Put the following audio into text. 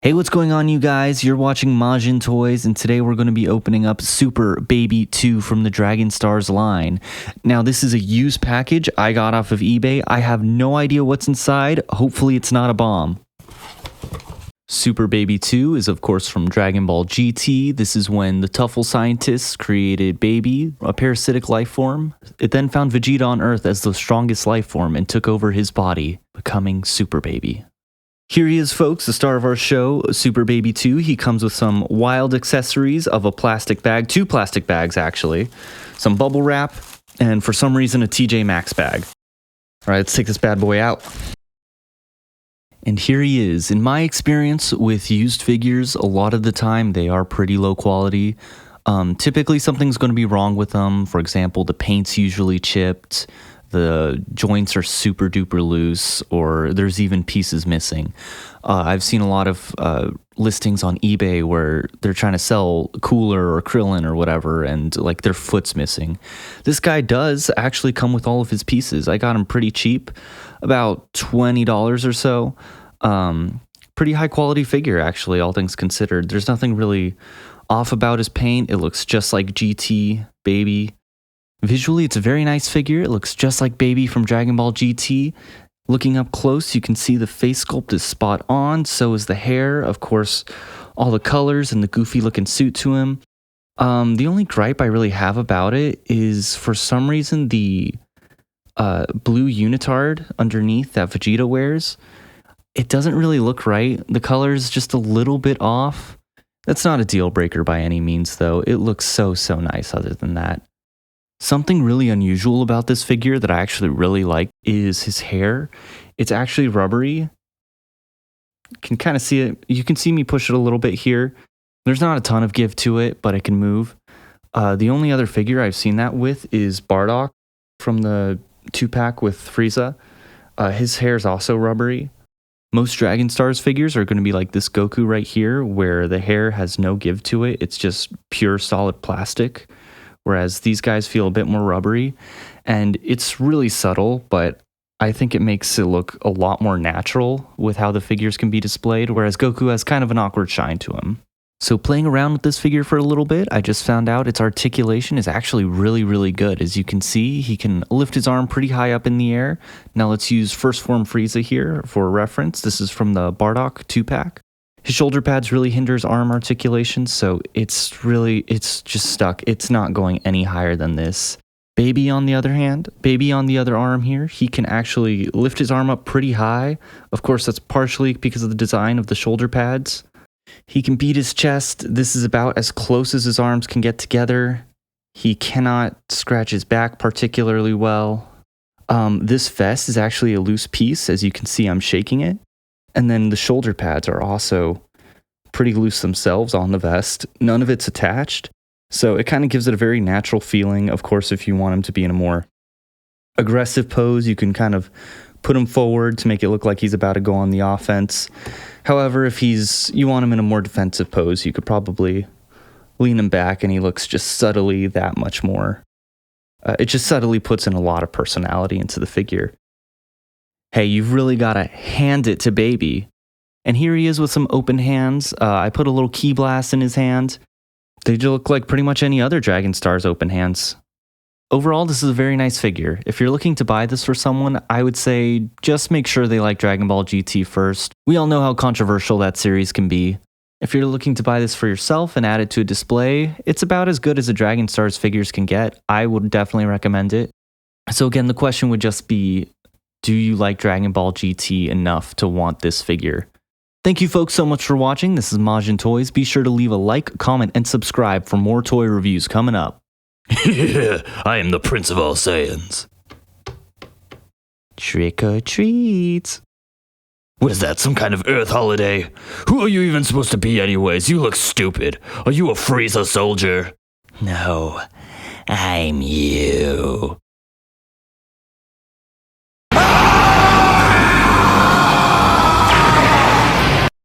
Hey, what's going on, you guys? You're watching Majin Toys, and today we're going to be opening up Super Baby 2 from the Dragon Stars line. Now, this is a used package I got off of eBay. I have no idea what's inside. Hopefully, it's not a bomb. Super Baby 2 is, of course, from Dragon Ball GT. This is when the Tuffle scientists created Baby, a parasitic life form. It then found Vegeta on Earth as the strongest life form and took over his body, becoming Super Baby. Here he is, folks, the star of our show, Super Baby 2. He comes with some wild accessories of a plastic bag, 2 plastic bags actually, some bubble wrap, and for some reason a TJ Maxx bag. All right, let's take this bad boy out. And here he is. In my experience with used figures, a lot of the time they are pretty low quality. Typically something's going to be wrong with them. For example, the paint's usually chipped. The joints are super duper loose, or there's even pieces missing. I've seen a lot of listings on eBay where they're trying to sell Cooler or Krillin or whatever, and like their foot's missing. This guy does actually come with all of his pieces. I got him pretty cheap, about $20 or so. Pretty high quality figure, actually, all things considered. There's nothing really off about his paint. It looks just like GT Baby. Visually, it's a very nice figure. It looks just like Baby from Dragon Ball GT. Looking up close, you can see the face sculpt is spot on. So is the hair. Of course, all the colors and the goofy looking suit to him. The only gripe I really have about it is, for some reason, the blue unitard underneath that Vegeta wears, it doesn't really look right. The color is just a little bit off. That's not a deal breaker by any means, though. It looks so nice other than that. Something really unusual about this figure that I actually really like is his hair. It's actually rubbery. You can kind of see it. You can see me push it a little bit here. There's not a ton of give to it, but it can move. The only other figure I've seen that with is Bardock from the 2-pack with Frieza. His hair is also rubbery. Most Dragon Stars figures are going to be like this Goku right here, where the hair has no give to it. It's just pure solid plastic. Whereas these guys feel a bit more rubbery, and it's really subtle, but I think it makes it look a lot more natural with how the figures can be displayed, whereas Goku has kind of an awkward shine to him. So playing around with this figure for a little bit, I just found out its articulation is actually really good. As you can see, he can lift his arm pretty high up in the air. Now let's use First Form Frieza here for reference. This is from the Bardock 2-pack. His shoulder pads really hinder his arm articulation, so it's just stuck. It's not going any higher than this. Baby on the other hand, Baby on the other arm here, he can actually lift his arm up pretty high. Of course, that's partially because of the design of the shoulder pads. He can beat his chest. This is about as close as his arms can get together. He cannot scratch his back particularly well. This vest is actually a loose piece. As you can see, I'm shaking it. And then the shoulder pads are also pretty loose themselves on the vest. None of it's attached, so it kind of gives it a very natural feeling. Of course, if you want him to be in a more aggressive pose, you can kind of put him forward to make it look like he's about to go on the offense. However, if you want him in a more defensive pose, you could probably lean him back and he looks just subtly that much more. It just subtly puts in a lot of personality into the figure. Hey, you've really got to hand it to Baby. And here he is with some open hands. I put a little key blast in his hand. They look like pretty much any other Dragon Stars open hands. Overall, this is a very nice figure. If you're looking to buy this for someone, I would say just make sure they like Dragon Ball GT first. We all know how controversial that series can be. If you're looking to buy this for yourself and add it to a display, it's about as good as a Dragon Stars figures can get. I would definitely recommend it. So again, the question would just be, do you like Dragon Ball GT enough to want this figure? Thank you folks so much for watching. This is Majin Toys. Be sure to leave a like, comment, and subscribe for more toy reviews coming up. I am the Prince of all Saiyans. Trick or treat. What is that, some kind of Earth holiday? Who are you even supposed to be anyways? You look stupid. Are you a Frieza soldier? No, I'm you.